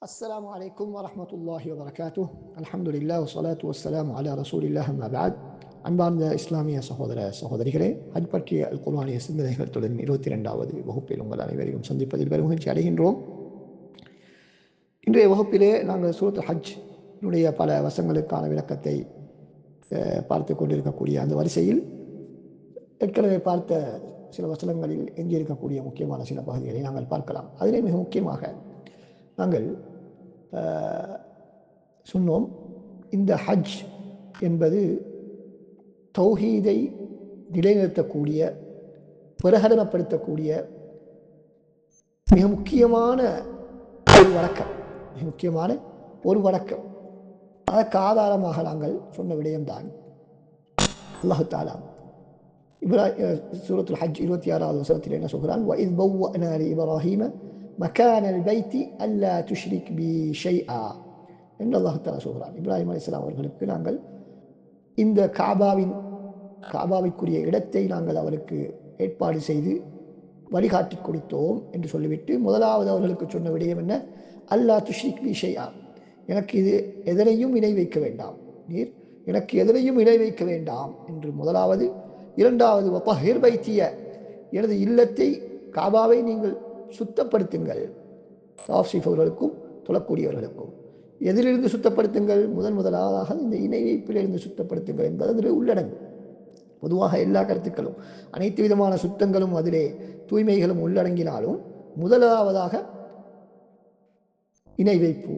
السلام عليكم ورحمة الله وبركاته. الحمد لله والصلاة والسلام على رسول الله أما بعد. அன்பார்ந்த இஸ்லாமிய சகோதர சகோதரிகளே, ஹஜ் பற்றிய அல் குர்ஆனிய சிந்தனைகள் தொடர் 22வது வகுப்பில் உங்கள் அனைவரையும் சந்திப்பதில் பெருமகிழ்ச்சி அடைகின்றோம். இன்றைய வகுப்பிலே நாங்கள் சூரத்துல் ஹஜ் பல வசங்களுக்கான விளக்கத்தை பார்த்து கொண்டிருக்கக்கூடிய அந்த வரிசையில் ஏற்கனவே பார்த்த சில வசனங்களில் எஞ்சியிருக்கக்கூடிய முக்கியமான சில பகுதிகளை நாங்கள் பார்க்கலாம். அதிலே மிக முக்கியமாக நாங்கள் சொன்னோம், இந்த ஹஜ் என்பது தௌஹீதை நிலைநிறுத்தக்கூடிய, பிரகடனப்படுத்தக்கூடிய மிக முக்கியமான ஒரு வணக்கம். அதற்கு ஆதாரமாக நாங்கள் சொன்ன விடயம்தான் அல்லாஹ் தஆலா சூரத்துல் ஹஜ் 26வது வசனத்தில் என்ன சொல்கிறான், وَإِذْ بَوَّأْنَا لِإِبْرَاهِيمَ مَكَانَ الْبَيْتِ أَلَّا تُشْرِكْ بِي شَيْئًا என்று அல்லாஹ் தஆலா சொல்கிறான். இப்ராஹிம் அலைஹிஸ்ஸலாம் அவர்களுக்கு நாங்கள் இந்த காபாவிற்குரிய இடத்தை நாங்கள் அவருக்கு ஏற்பாடு செய்து வழிகாட்டி கொடுத்தோம் என்று சொல்லிவிட்டு முதலாவது அவர்களுக்கு சொன்ன விடயம் என்ன, அல்லா துஷ்ரிக் பி ஷைஆ, எனக்கு இது எதனையும் இணை வைக்க வேண்டாம், நீர் எனக்கு எதனையும் இணை வைக்க வேண்டாம் என்று முதலாவது. இரண்டாவது, வதஹிர் பைத்திய, எனது இல்லத்தை காபாவை நீங்கள் சுத்தப்படுத்துங்கள், தவாஃப் செய்பவர்களுக்கும் தொழக்கூடியவர்களுக்கும். எதிலிருந்து சுத்தப்படுத்துங்கள்? முதலாவதாக இந்த இணை வைப்பிலிருந்து சுத்தப்படுத்துங்கள் என்பது அதில் உள்ளடங்கும். பொதுவாக எல்லா கருத்துக்களும், அனைத்து விதமான சுத்தங்களும் அதிலே தூய்மைகளும் உள்ளடங்கினாலும் முதலாவதாக இணை வைப்பு,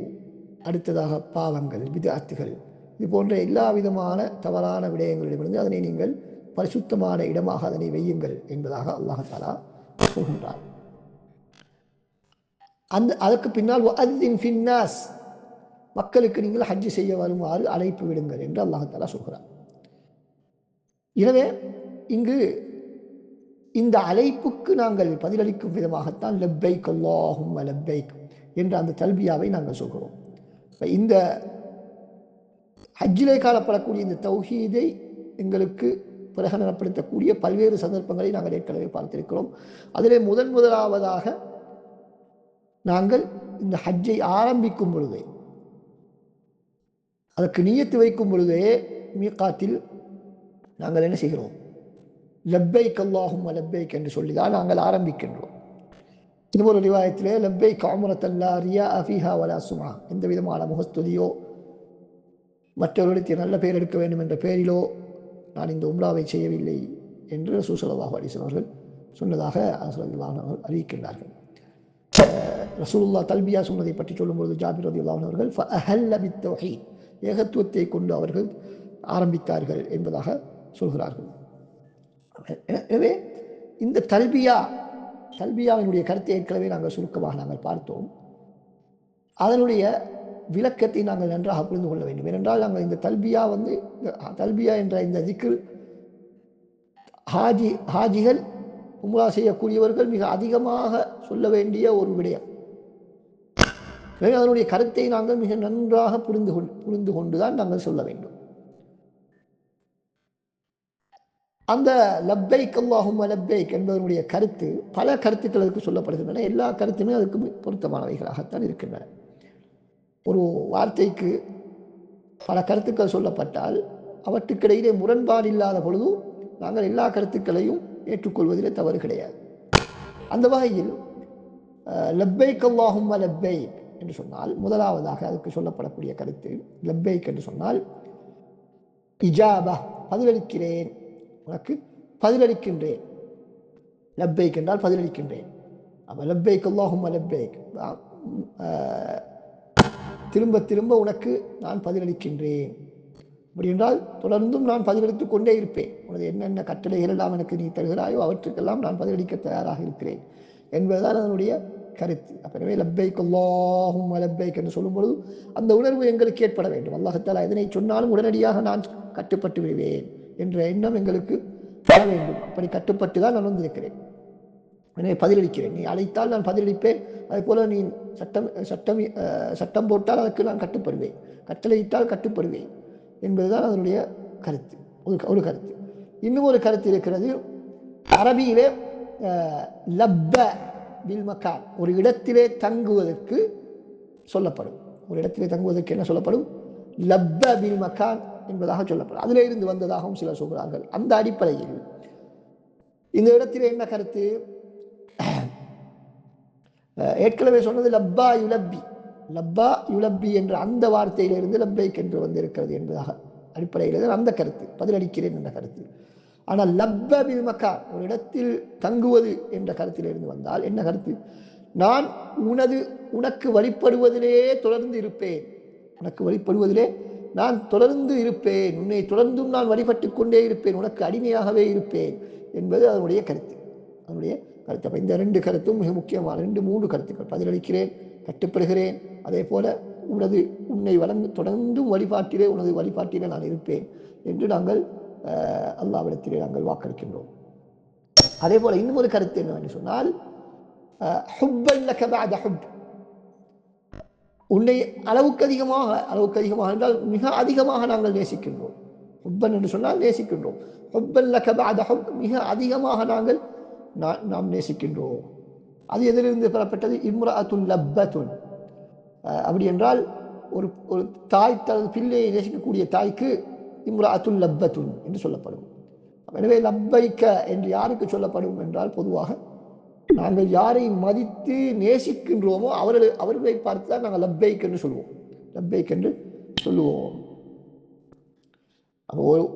அடுத்ததாக பாவங்கள், பித்அத்துகள், இது போன்ற எல்லா விதமான தவறான விடயங்களிலிருந்து அதனை நீங்கள் பரிசுத்தமான இடமாக அதனை வையுங்கள் என்பதாக அல்லாஹ் தஆலா சொல்கின்றார். அதற்கு பின்னால் வஅذின் ஃபின்னாஸ், மக்களுக்கு நீங்கள் ஹஜ் செய்ய வருமாறு அழைப்பு விடுங்கள் என்று அல்லாஹ் தஆலா சொல்கிறார். எனவே இங்கு இந்த அழைப்புக்கு நாங்கள் பதிலளிக்கும் விதமாகத்தான் லப்பைக் அல்லாஹும்ம லப்பைக் என்ற அந்த தல்பியாவை நாங்கள் சொல்கிறோம். இந்த ஹஜ்ஜிலே காணப்படக்கூடிய இந்த தௌஹீதை எங்களுக்கு பிரகடனப்படுத்தக்கூடிய பல்வேறு சந்தர்ப்பங்களை நாங்கள் ஏற்கனவே பார்த்திருக்கிறோம். அதிலே முதலாவதாக நாங்கள் இந்த ஹஜ்ஜை ஆரம்பிக்கும் பொழுதே, அதற்கு நியத்து வைக்கும் பொழுதே மீகாத்தில் நாங்கள் என்ன செய்கிறோம், லப்பைக் அல்லாஹும்ம லப்பைக் என்று சொல்லிதான் நாங்கள் ஆரம்பிக்கின்றோம். இன்னொரு ரிவாயத்திலே லப்பைக் உம்ரத்தன் லா ரியாஅ ஃபீஹா வலா சும்ஆ, எந்த விதமான முகஸ்துதியோ மற்றவர்களுக்கு நல்ல பெயர் எடுக்க வேண்டும் என்ற பெயரிலோ நான் இந்த உம்ராவை செய்யவில்லை என்று ரசூல் ஸல்லல்லாஹு அலைஹி வஸல்லம் அவர்கள் சொன்னதாக அறிவிக்கின்றார்கள். ரசூலுல்லாஹ் தல்பியா சொன்னதை பற்றி சொல்லும்போது ஜாபிர் ரலியல்லாஹு அன்ஹு அவர்கள் ஃபஅஹல்ல பித்தௌஹீத், ஏகத்துவத்தை கொண்டு அவர்கள் ஆரம்பித்தார்கள் என்பதாக சொல்கிறார்கள். எனவே இந்த தல்பியாவினுடைய கருத்தை ஏற்கனவே நாங்கள் சுருக்கமாக நாங்கள் பார்த்தோம். அதனுடைய விளக்கத்தை நாங்கள் நன்றாக புரிந்து கொள்ள வேண்டும். ஏனென்றால் நாங்கள் இந்த தல்பியா என்ற இந்த திக்ர் ஹாஜிகள், உம்ரா செய்யக்கூடியவர்கள் மிக அதிகமாக சொல்ல வேண்டிய ஒரு விடயம். எனவே அதனுடைய கருத்தை நாங்கள் மிக நன்றாக புரிந்து கொண்டுதான் நாங்கள் சொல்ல வேண்டும். அந்த லப்பைக் அல்லாஹும்ம லப்பைக் என்பதனுடைய கருத்து பல கருத்துக்கள் அதுக்கு சொல்லப்படுகின்றன. எல்லா கருத்துமே அதுக்கு பொருத்தமானவைகளாகத்தான் இருக்கின்றன. ஒரு வார்த்தைக்கு பல கருத்துக்கள் சொல்லப்பட்டால் அவற்றுக்கிடையிலே முரண்பாடு இல்லாத பொழுது நாங்கள் எல்லா கருத்துக்களையும் ஏற்றுக்கொள்வதிலே தவறு கிடையாது. அந்த வகையில் லப்பைக் அல்லாஹும்ம லப்பைக் என்று சொன்னால் முதலாவதாக அதுக்கு சொல்லப்படக்கூடிய கருத்து, லப்பைக் என்று சொன்னால் இஜாபா, பதிலளிக்கிறேன், உனக்கு பதிலளிக்கின்றேன். லப்பைக் என்றால் பதிலளிக்கின்றேன். அப்ப லப்பைக் அல்லாஹும்ம லப்பைக், திரும்ப திரும்ப உனக்கு நான் பதிலளிக்கின்றேன். அப்படி என்றால் தொடர்ந்தும் நான் பதிலளித்துக் கொண்டே இருப்பேன். உனது என்னென்ன கட்டளைகள் எல்லாம் எனக்கு நீ தருகிறாயோ அவற்றுக்கெல்லாம் நான் பதிலளிக்க தயாராக இருக்கிறேன் என்பதுதான் அதனுடைய கருத்து. எனவே லப்பைக் அல்லாஹும்ம லப்பைக் என்று சொல்லும் பொழுது அந்த உணர்வு எங்களுக்கு ஏற்பட வேண்டும். அல்லாஹ் தஆலா எதனை சொன்னாலும் உடனடியாக நான் கட்டுப்பட்டு விடுவேன் என்ற எண்ணம் எங்களுக்கு வர வேண்டும். அப்படி கட்டுப்பட்டு தான் நான் வந்திருக்கிறேன். எனவே பதிலளிக்கிறேன். நீ அழைத்தால் நான் பதிலளிப்பேன். அதே போல நீ சட்டம் போட்டால் அதற்கு நான் கட்டுப்படுவேன், கட்டளையிட்டால் கட்டுப்படுவேன் என்பதுதான் அதனுடைய கருத்து. ஒரு கருத்து. இன்னும் ஒரு கருத்து இருக்கிறது. அரபியிலே லப்ப பில் மக்கான், ஒரு இடத்திலே தங்குவதற்கு சொல்லப்படும். ஒரு இடத்திலே தங்குவதற்கு என்ன சொல்லப்படும்? லப்ப பில் மக்கான் என்பதாக சொல்லப்படும். அதிலே இருந்து வந்ததாகவும் சிலர் சொல்கிறார்கள். அந்த அடிப்படையில் இந்த இடத்திலே என்ன கருத்து? ஏற்கனவே சொன்னது லப்பா யுலப்பி, லப்பா யுலப்பி என்ற அந்த வார்த்தையிலிருந்து லப்பைக் என்று வந்திருக்கிறது என்பதாக அடிப்படையில் அந்த கருத்து, பதிலளிக்கிறேன் என்ற கருத்து. ஆனால் லப்ப பில் மக்கான், ஒரு இடத்தில் தங்குவது என்ற கருத்திலிருந்து வந்தால் என்ன கருத்து? நான் உனக்கு வழிபடுவதிலே தொடர்ந்து இருப்பேன், உனக்கு வழிபடுவதிலே நான் தொடர்ந்து இருப்பேன், உன்னை தொடர்ந்தும் நான் வழிபட்டு கொண்டே இருப்பேன், உனக்கு அடிமையாகவே இருப்பேன் என்பது அதனுடைய கருத்து. அதனுடைய கருத்து. அப்ப இந்த ரெண்டு கருத்தும் மிக முக்கியமான மூன்று கருத்துக்கள். பதிலளிக்கிறேன், கட்டுப்படுகிறேன், அதே போல உன்னை தொடர்ந்தும் வழிபாட்டிலே உனது வழிபாட்டிலே நான் இருப்பேன் என்று நாங்கள் அல்லாஹ்விடத்திலே நாங்கள் வாக்களிக்கின்றோம். அதே போல இன்னும் ஒரு கருத்து என்னவென்று சொன்னால், உன்னை அளவுக்கு அதிகமாக என்றால் மிக அதிகமாக நாங்கள் நேசிக்கின்றோம். ஹுப்பன் என்று சொன்னால் நேசிக்கின்றோம். ஹுப்பன் லக பஅத ஹுப், மிக அதிகமாக நாங்கள் நாம் நேசிக்கின்றோம். அது எதிலிருந்து பெறப்பட்டது? இம்ரஅத்துன் லப்பத்துன். அப்படி என்றால் ஒரு ஒரு தாய் தனது பிள்ளையை நேசிக்கக்கூடிய தாய்க்கு இம்ரஅத்துன் லப்பத்துன் என்று சொல்லப்படும். எனவே லப்பைக்க என்று யாருக்கு சொல்லப்படும் என்றால், பொதுவாக நாங்கள் யாரை மதித்து நேசிக்கின்றோமோ அவர்களை பார்த்து தான் நாங்கள் லப்பைக் என்று சொல்லுவோம். லப்பைக் என்று சொல்லுவோம்.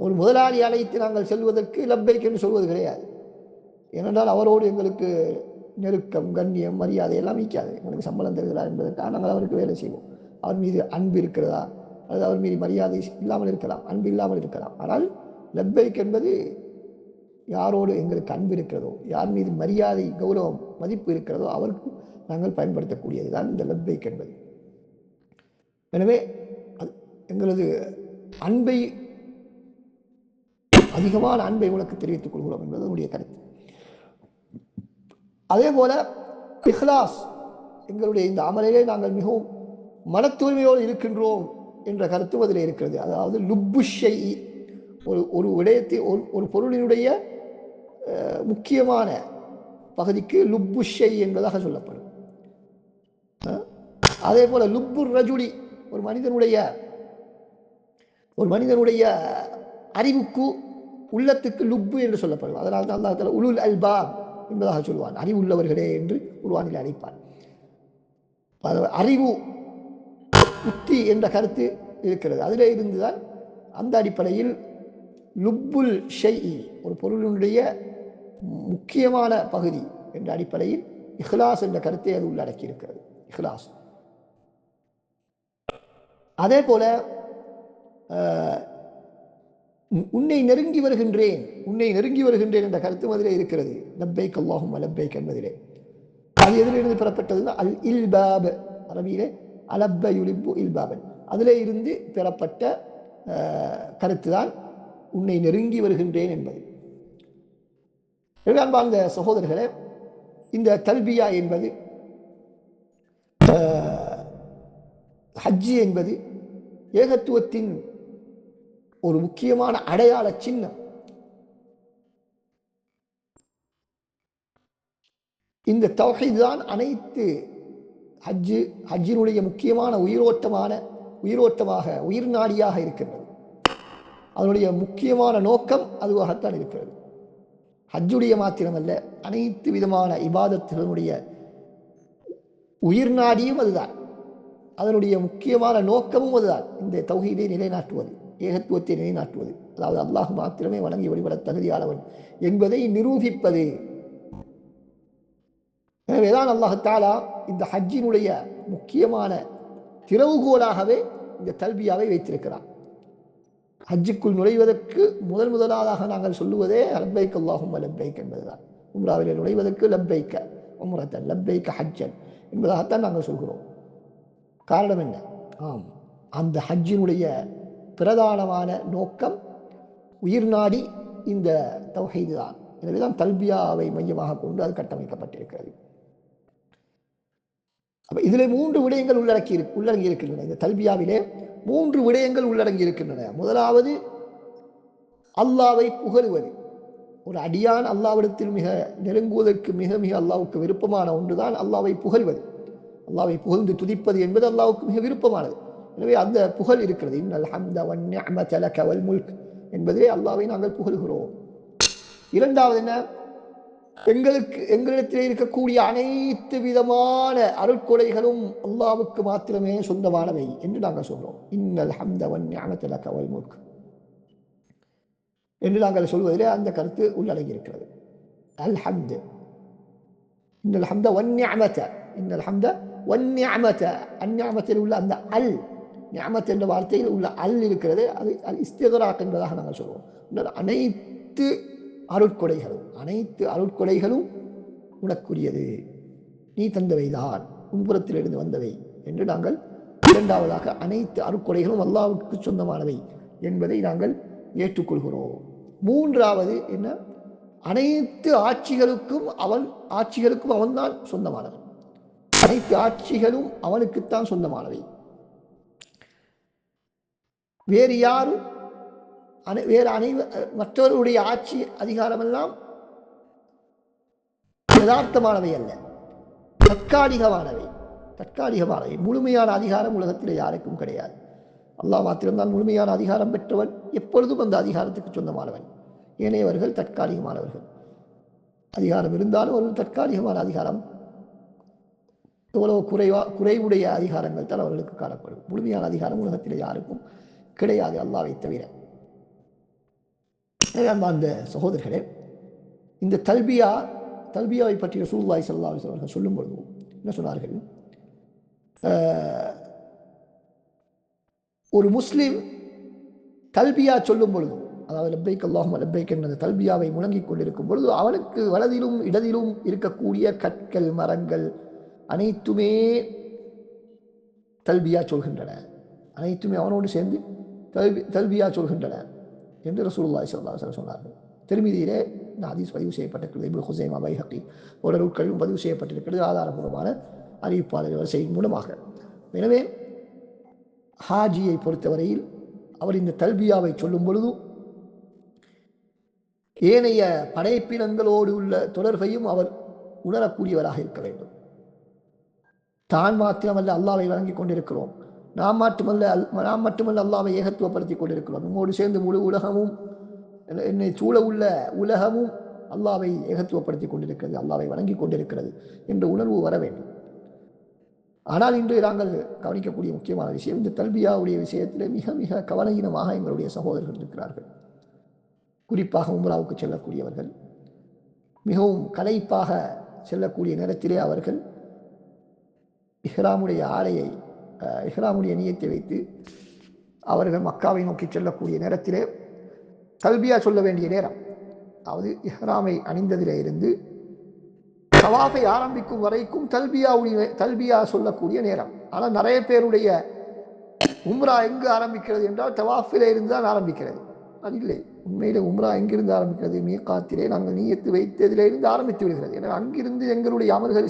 ஒரு முதலாளி அழைத்து நாங்கள் செல்வதற்கு லப்பைக் என்று சொல்வது கிடையாது. ஏனென்றால் அவரோடு எங்களுக்கு நெருக்கம், கண்ணியம், மரியாதை எல்லாம் நீக்காது. எங்களுக்கு சம்பளம் தருகிறார் என்பதற்காக நாங்கள் அவருக்கு வேலை செய்வோம். அவர் மீது அன்பு இருக்கிறதா, அல்லது அவர் மீது மரியாதை இல்லாமல் இருக்கலாம், அன்பு இல்லாமல் இருக்கலாம். ஆனால் லப்பைக் என்பது யாரோடு எங்களுக்கு அன்பு இருக்கிறதோ, யார் மீது மரியாதை, கௌரவம், மதிப்பு இருக்கிறதோ அவருக்கு நாங்கள் பயன்படுத்தக்கூடியதுதான் இந்த லப்பைக் என்பது. எனவே எங்களது அன்பை, அதிகமான அன்பை உனக்கு தெரிவித்துக் கொள்கிறோம் என்பது என்னுடைய கருத்து. அதே போல இஹ்லாஸ், எங்களுடைய இந்த அமலிலே நாங்கள் மிகவும் மன தூய்மையோடு இருக்கின்றோம் என்ற கருத்தும் அதில் இருக்கிறது. அதாவது லுப்பு ஷைஇ, ஒரு விடயத்தை, ஒரு பொருளினுடைய முக்கியமான பகுதிக்கு லுப்பு ஷை என்பதாக சொல்லப்படும். அதே போல லுப்பு ரஜுலி, ஒரு மனிதனுடைய அறிவுக்கு, உள்ளத்துக்கு லுப்பு என்று சொல்லப்படும். அதனால் தான் அல்லாஹ் தஆலா உலுல் அல்பாப் என்பதாக சொல்வான். அறிவுள்ளவர்களே என்று குர்ஆனில் அழைப்பான். அறிவு, புத்தி என்ற கருத்து இருக்கிறது. அதிலே இருந்துதான் அந்த அடிப்படையில் லுப்புல் ஷைஇ, ஒரு பொருளினுடைய முக்கியமான பகுதி என்ற அடிப்படையில் இஹ்லாஸ் என்ற கருத்தை அது உள்ளடக்கி இருக்கிறது. இஹ்லாஸ். அதே போல உன்னை நெருங்கி வருகின்றேன் என்ற கருத்தும் அதிலே இருக்கிறது. லப்பைக் அல்லாஹும்ம லப்பைக் என்பதிலே அது எதிலிருந்து பெறப்பட்டது? அல் இல்பாப், அரபியிலே அலப்ப யுலிப்பு இல்பாபன், அதிலே இருந்து பெறப்பட்ட கருத்து தான் உன்னை நெருங்கி வருகின்றேன் என்பது. அன்பார்ந்த சகோதரர்களே, இந்த தல்பியா என்பது, ஹஜ்ஜி என்பது ஏகத்துவத்தின் ஒரு முக்கியமான அடையாள சின்னம். இந்த தௌஹீத் தான் அனைத்து ஹஜ்ஜினுடைய முக்கியமான உயிர் நாடியாக இருக்கின்றது. அதனுடைய முக்கியமான நோக்கம் அதுவாகத்தான் இருக்கிறது. ஹஜ்ஜுடைய மாத்திரமல்ல, அனைத்து விதமான இபாதத்துகளுடைய உயிர் நாடியும் அதுதான். அதனுடைய முக்கியமான நோக்கமும் அதுதான். இந்த தௌஹீதை நிலைநாட்டுவது, ஏகத்துவத்தை நிலைநாட்டுவது, அதாவது அல்லாஹ் மாத்திரமே வணங்கி வழிபட தகுதியானவன் என்பதை நிரூபிப்பது. எனவேதான் அல்லாஹ் தஆலா இந்த ஹஜ்ஜினுடைய முக்கியமான திறவுகோலாகவே இந்த தல்பியாவை வைத்திருக்கிறார். ஹஜ்ஜுக்குள் நுழைவதற்கு முதலாவதாக நாங்கள் சொல்லுவதே லப்பைக் அல்லாஹும்ம லப்பைக் என்பதுதான். உம்ராவிலே நுழைவதற்கு லப்பைக்க உம்ரத்தன், லப்பைக்க ஹஜ்ஜன் என்பதாகத்தான் நாங்கள் சொல்கிறோம். காரணம் என்ன? ஆம், அந்த ஹஜ்ஜினுடைய பிரதானமான நோக்கம், உயிர் நாடி இந்த தௌஹீது தான். எனவேதான் தல்பியாவை மையமாக கொண்டு அது கட்டமைக்கப்பட்டிருக்கிறது. அப்ப இதிலே 3 விடயங்கள் உள்ளடங்கி இருக்கின்றன. இந்த தல்பியாவிலே 3 விடயங்கள் உள்ளடங்கி இருக்கின்றன. முதலாவது அல்லாவை புகழுவது. ஒரு அடியான் அல்லாவிடத்தில் மிக நெருங்குவதற்கு மிக மிக அல்லாவுக்கு விருப்பமான ஒன்றுதான் அல்லாவை புகழ்வது. அல்லாஹ்வை புகழ்ந்து துதிப்பது என்பது அல்லாஹ்வுக்கு மிக விருப்பமானது. எனவே அந்த புகழ் இருக்கிறது. இன்னல் ஹம்த வன் நிஅமத லக வல் முல்க் என்பதிலே அல்லாஹ்வை நாங்கள் புகழ்கிறோம். இரண்டாவது என்ன? எங்களிடத்திலே இருக்கக்கூடிய அனைத்து விதமான அருட்கொடைகளும் அல்லாஹ்வுக்கு மாத்திரமே சொந்தமானவை என்று நாங்கள் சொல்கிறோம். இன்னல் ஹம்த வன் நிஅமத லக வல் முல்க் என்று நாங்கள் சொல்வதிலே அந்த கருத்து உள்ளடங்கி இருக்கிறது. அல் ஹம்து, இன்னல் ஹம்த வன் நிஅமத, இன்னல் ஹம்த வன் நிஅமத, அந்நியமத்தில் உள்ள அந்த அல், நிஅமத் என்ற வார்த்தையில் உள்ள அல் இருக்கிறது, அது அல் இஸ்திக்ராக் என்பதாக நாங்கள் சொல்வோம். அனைத்து அருட்கொடைகளும், அனைத்து அருட்கொடைகளும் உனக்குரியது, நீ தந்தவைதான், உன்புறத்திலிருந்து வந்தவை என்று நாங்கள் இரண்டாவதாக அனைத்து அருட்கொடைகளும் அல்லாஹ்வுக்கு சொந்தமானவை என்பதை நாங்கள் ஏற்றுக்கொள்கிறோம். மூன்றாவது என்ன? அனைத்து ஆட்சிகளுக்கும் அவன்தான் சொந்தமானவன். அனைத்து ஆட்சிகளும் அவனுக்குத்தான் சொந்தமானவை. வேறு யாரும் மற்றவருடைய ஆட்சி அதிகாரம் எல்லாம் யதார்த்தமானவை அல்ல, தற்காலிகமானவை. முழுமையான அதிகாரம் உலகத்திலே யாருக்கும் கிடையாது. அல்லாஹ் மாத்திரம்தான் முழுமையான அதிகாரம் பெற்றவன், எப்பொழுதும் அந்த அதிகாரத்துக்கு சொந்தமானவன். ஏனையவர்கள் தற்காலிகமானவர்கள். அதிகாரம் இருந்தாலும் அவர்கள் தற்காலிகமான அதிகாரம், எவ்வளவு குறைவுடைய அதிகாரங்கள் தான் அவர்களுக்கு காணப்படும். முழுமையான அதிகாரம் உலகத்திலே யாருக்கும் கிடையாது, அல்லாஹ்வை தவிர. அந்த சகோதரர்களே, இந்த தல்பியாவை பற்றி ரசூலுல்லாஹி ஸல்லல்லாஹு அலைஹி வஸல்லம் சொல்லும் பொழுது என்ன சொன்னார்கள்? ஒரு முஸ்லிம் தல்பியா சொல்லும் பொழுது, அதாவது லப்பைக் அல்லாஹும்ம லப்பைக் என்ற தல்பியாவை முழங்கிக் கொண்டிருக்கும் பொழுது, அவனுக்கு வலதிலும் இடதிலும் இருக்கக்கூடிய கற்கள், மரங்கள் அனைத்துமே தல்பியா சொல்கின்றன. அனைத்துமே அவனோடு சேர்ந்து தல்பியா சொல்கின்றன என்று ரசூலுல்லாஹி ஸல்லல்லாஹு அலைஹி வஸல்லம் சொன்னார்கள். திருமிதியிலே இந்த ஹதீஸ் பதிவு செய்யப்பட்டிருக்கிறது. இப்னு ஹுஸைமா, பைஹகி போன்ற நூல்களிலும் பதிவு செய்யப்பட்டிருக்கிறது, ஆதாரபூர்வமான அறிவிப்பாளர் வரிசையின் மூலமாக. எனவே ஹாஜியை பொறுத்தவரையில் அவர் இந்த தல்பியாவை சொல்லும் பொழுது ஏனைய படைப்பினங்களோடு உள்ள தொடர்பையும் அவர் உணரக்கூடியவராக இருக்க வேண்டும். தான் மாத்திரமல்ல அல்லாஹ்வை வழங்கிக் கொண்டிருக்கிறோம், நாம் மட்டுமல்ல அல்லாஹ்வை ஏகத்துவப்படுத்திக் கொண்டிருக்கிறோம், நம்மோடு சேர்ந்து முழு உலகமும், என்னை சூழ உள்ள உலகமும் அல்லாஹ்வை ஏகத்துவப்படுத்திக் கொண்டிருக்கிறது, அல்லாஹ்வை வணங்கிக் கொண்டிருக்கிறது என்ற உணர்வு வர வேண்டும். ஆனால் இன்று நாங்கள் கவனிக்கக்கூடிய முக்கியமான விஷயம், இந்த தல்பியாவுடைய விஷயத்திலே மிக மிக கவனஈனமாக எங்களுடைய சகோதரர்கள் இருக்கிறார்கள். குறிப்பாக உம்ராவுக்கு செல்லக்கூடியவர்கள் மிகவும் களைப்பாக செல்லக்கூடிய நேரத்திலே அவர்கள் இஹ்ராமுடைய ஆடையை, இஹ்ராமுடைய நியத்தை வைத்து அவர்கள் மக்காவை நோக்கி செல்லக்கூடிய நேரத்திலே தல்பியா சொல்ல வேண்டிய நேரம், அதாவது இஹ்ராமை அணிந்ததிலே இருந்து தவாஃபை ஆரம்பிக்கும் வரைக்கும் தல்பியா சொல்லக்கூடிய நேரம். ஆனால் நிறைய பேருடைய உம்ரா எங்கு ஆரம்பிக்கிறது என்றால் தவாஃபிலே இருந்து தான் ஆரம்பிக்கிறது. அது இல்லை. உண்மையிலே உம்ரா எங்கிருந்து ஆரம்பிக்கிறது? மீகாத்திலே நாங்கள் நீயத்து வைத்ததிலே இருந்து ஆரம்பித்து விடுகிறது. எனவே அங்கிருந்து எங்களுடைய அமல்கள்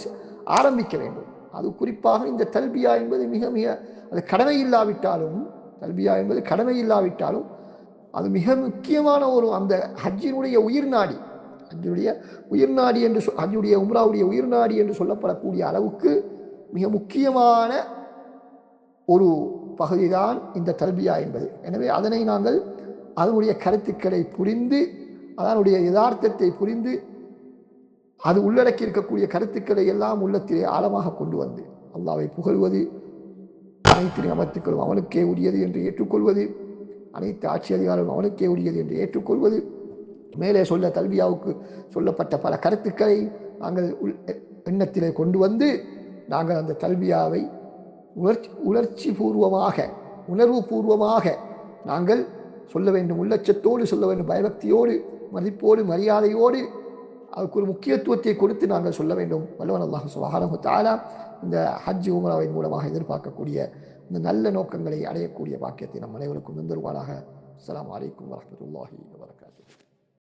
ஆரம்பிக்க வேண்டும். அது குறிப்பாக இந்த தல்பியா என்பது மிக மிக அது கடமை இல்லாவிட்டாலும், அது மிக முக்கியமான ஒரு அந்த ஹஜ்ஜினுடைய உயிர் நாடி, ஹஜ்ஜுடைய உம்ராவுடைய உயிர் நாடி என்று சொல்லப்படக்கூடிய அளவுக்கு மிக முக்கியமான ஒரு பகுதிதான் இந்த தல்பியா என்பது. எனவே அதனை நாங்கள் அதனுடைய கருத்துக்களை புரிந்து, அதனுடைய யதார்த்தத்தை புரிந்து, அது உள்ளடக்கி இருக்கக்கூடிய கருத்துக்களை எல்லாம் உள்ளத்திலே ஆழமாக கொண்டு வந்து அல்லாஹ்வை புகழ்வது, அனைத்து நியமத்துக்களும் அவனுக்கே உரியது என்று ஏற்றுக்கொள்வது, அனைத்து ஆட்சி அதிகாரமும் அவனுக்கே உரியது என்று ஏற்றுக்கொள்வது, மேலே சொல்ல தல்பியாவுக்கு சொல்லப்பட்ட பல கருத்துக்களை நாங்கள் எண்ணத்திலே கொண்டு வந்து நாங்கள் அந்த தல்பியாவை உணர்வு பூர்வமாக நாங்கள் சொல்ல வேண்டும், உள்ளச்சத்தோடு சொல்ல வேண்டும், பயபக்தியோடு, மதிப்போடு, மரியாதையோடு, அதுக்கு ஒரு முக்கியத்துவத்தை கொடுத்து நாங்கள் சொல்ல வேண்டும். வல்லவன் அல்லாஹ் சுப்ஹானஹு வ தஆலா இந்த ஹஜ் உம்ராவின் மூலமாக எதிர்பார்க்கக்கூடிய இந்த நல்ல நோக்கங்களை அடையக்கூடிய பாக்கியத்தை நம் அனைவருக்கும் தந்தருவானாக. அஸ்ஸலாமு அலைக்கும் வரஹ்மத்துல்லாஹி வபரகாத்துஹு.